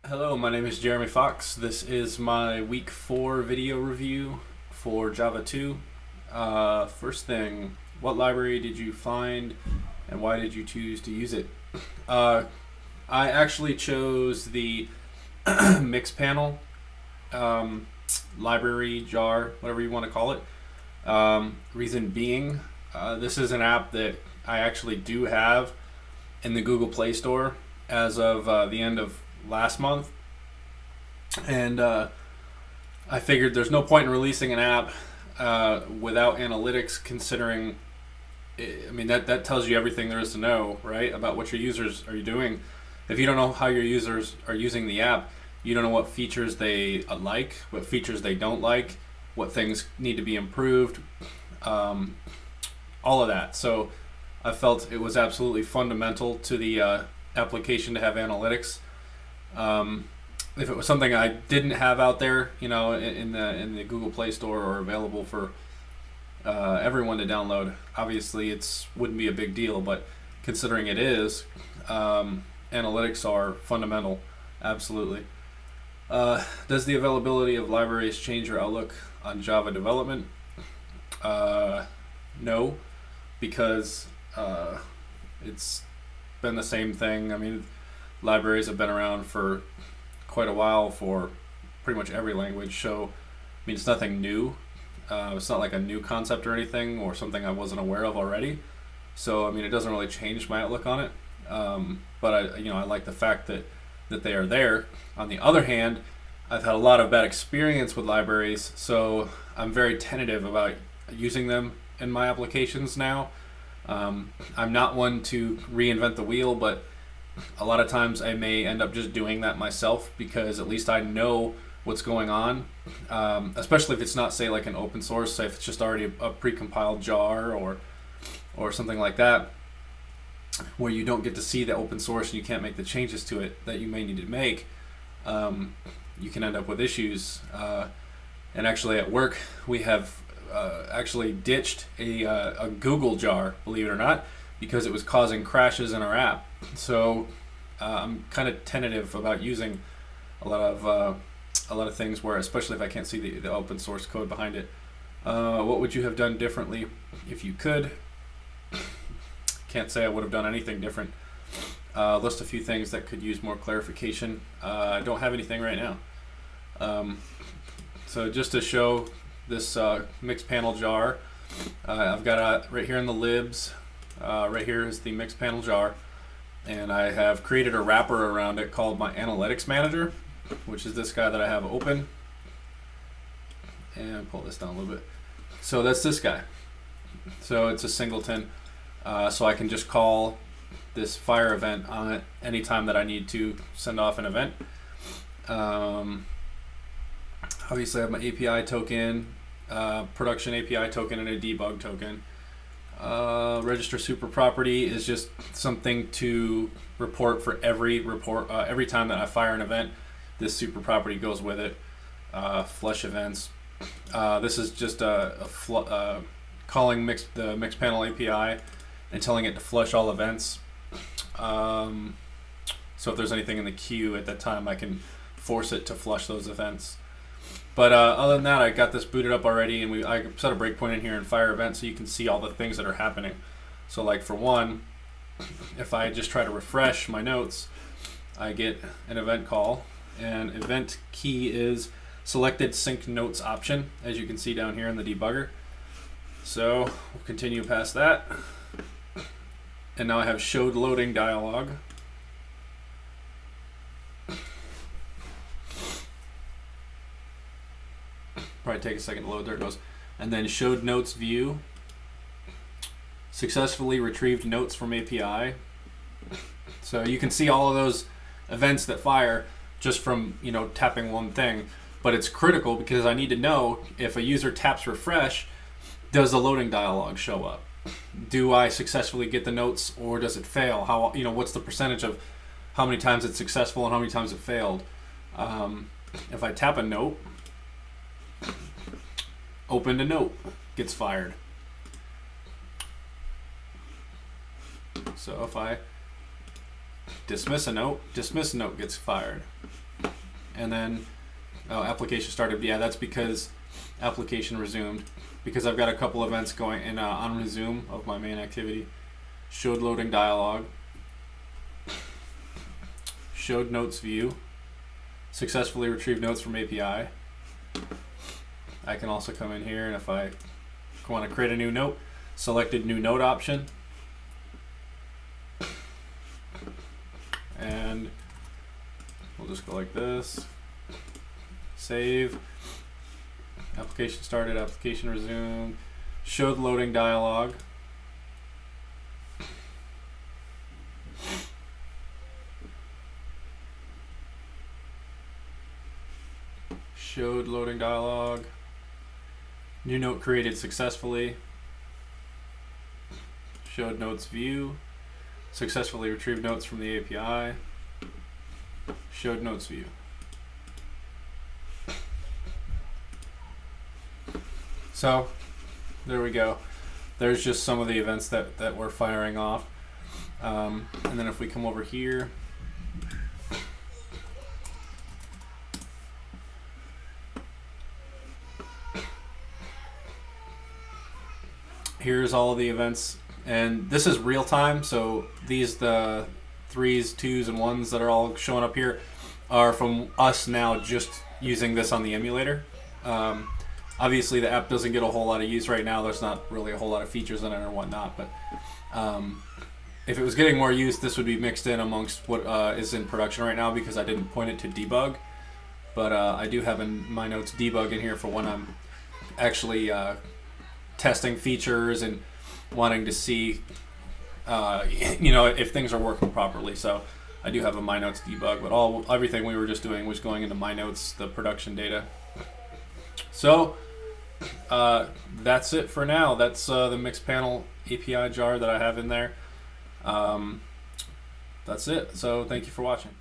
Hello, my name is Jeremy Fox. This is my week 4 video review for Java 2. First thing, what library did you find and why did you choose to use it? Uh, I actually chose the Mixpanel um, library, jar, whatever you want to call it. Reason being, this is an app that I actually do have in the Google Play Store as of the end of last month, and I figured there's no point in releasing an app without analytics, considering I mean that tells you everything there is to know, right, about what your users are doing. If you don't know how your users are using the app, you don't know what features they like, what features they don't like, what things need to be improved, um, all of that. So I felt it was absolutely fundamental to the application to have analytics. If it was something I didn't have out there, in the Google Play Store or available for everyone to download, obviously it's wouldn't be a big deal. But considering it is, analytics are fundamental. Absolutely. Does the availability of libraries change your outlook on Java development? No, because it's been the same thing. I mean, libraries have been around for quite a while for pretty much every language, so I mean it's nothing new. It's not like a new concept or anything, or something I wasn't aware of already. So I mean it doesn't really change my outlook on it. But I like the fact that they are there. On the other hand, I've had a lot of bad experience with libraries, so I'm very tentative about using them in my applications now. I'm not one to reinvent the wheel, but a lot of times I may end up just doing that myself, because at least I know what's going on, especially if it's not, say, like an open source, say if it's just already a pre-compiled jar or something like that, where you don't get to see the open source and you can't make the changes to it that you may need to make. You can end up with issues. And actually at work we have actually ditched a Google jar, believe it or not, because it was causing crashes in our app. So I'm kind of tentative about using a lot of things where, especially if I can't see the open source code behind it. What would you have done differently if you could? Can't say I would have done anything different. List a few things that could use more clarification. I don't have anything right now. So just to show this Mixpanel jar, I've got right here in the libs. Right here is the Mixpanel jar, and I have created a wrapper around it called my Analytics Manager, which is this guy that I have open. And pull this down a little bit. So that's this guy. So it's a singleton, so I can just call this fire event on it anytime that I need to send off an event. Obviously I have my API token, production API token, and a debug token. Register super property is just something to report for every time that I fire an event. This super property goes with it. Flush events. This is just calling the Mixpanel API and telling it to flush all events. So if there's anything in the queue at that time, I can force it to flush those events. But other than that, I got this booted up already, and I set a breakpoint in here in fire event so you can see all the things that are happening. So like for one, if I just try to refresh my notes, I get an event call, and event key is selected sync notes option, as you can see down here in the debugger. So we'll continue past that, and now I have showed loading dialog. Probably take a second to load. There it goes. And then showed notes view. Successfully retrieved notes from API. So you can see all of those events that fire just from tapping one thing. But it's critical because I need to know if a user taps refresh, does the loading dialog show up? Do I successfully get the notes, or does it fail? How what's the percentage of how many times it's successful and how many times it failed? If I tap a note, opened a note, gets fired. So if I dismiss a note gets fired. and then application started. Yeah, that's because application resumed, because I've got a couple events going in on resume of my main activity. Showed loading dialog, showed notes view, successfully retrieved notes from API. I can also come in here, and if I want to create a new note, selected new note option, and we'll just go like this. Save. Application started, application resumed, showed loading dialog. Showed loading dialog. New note created successfully. Showed notes view. Successfully retrieved notes from the API. Showed notes view. So there we go. There's just some of the events that we're firing off. And then if we come over here, here's all of the events, and this is real time. So these, the 3s, 2s, and 1s that are all showing up here are from us now just using this on the emulator. Obviously the app doesn't get a whole lot of use right now. There's not really a whole lot of features in it or whatnot, but if it was getting more use, this would be mixed in amongst what is in production right now, because I didn't point it to debug. But I do have in my notes debug in here for when I'm actually testing features and wanting to see if things are working properly. So I do have a my notes debug, but everything we were just doing was going into my notes, the production data. So that's it for now. That's the Mixpanel API jar that I have in there. That's it. So thank you for watching.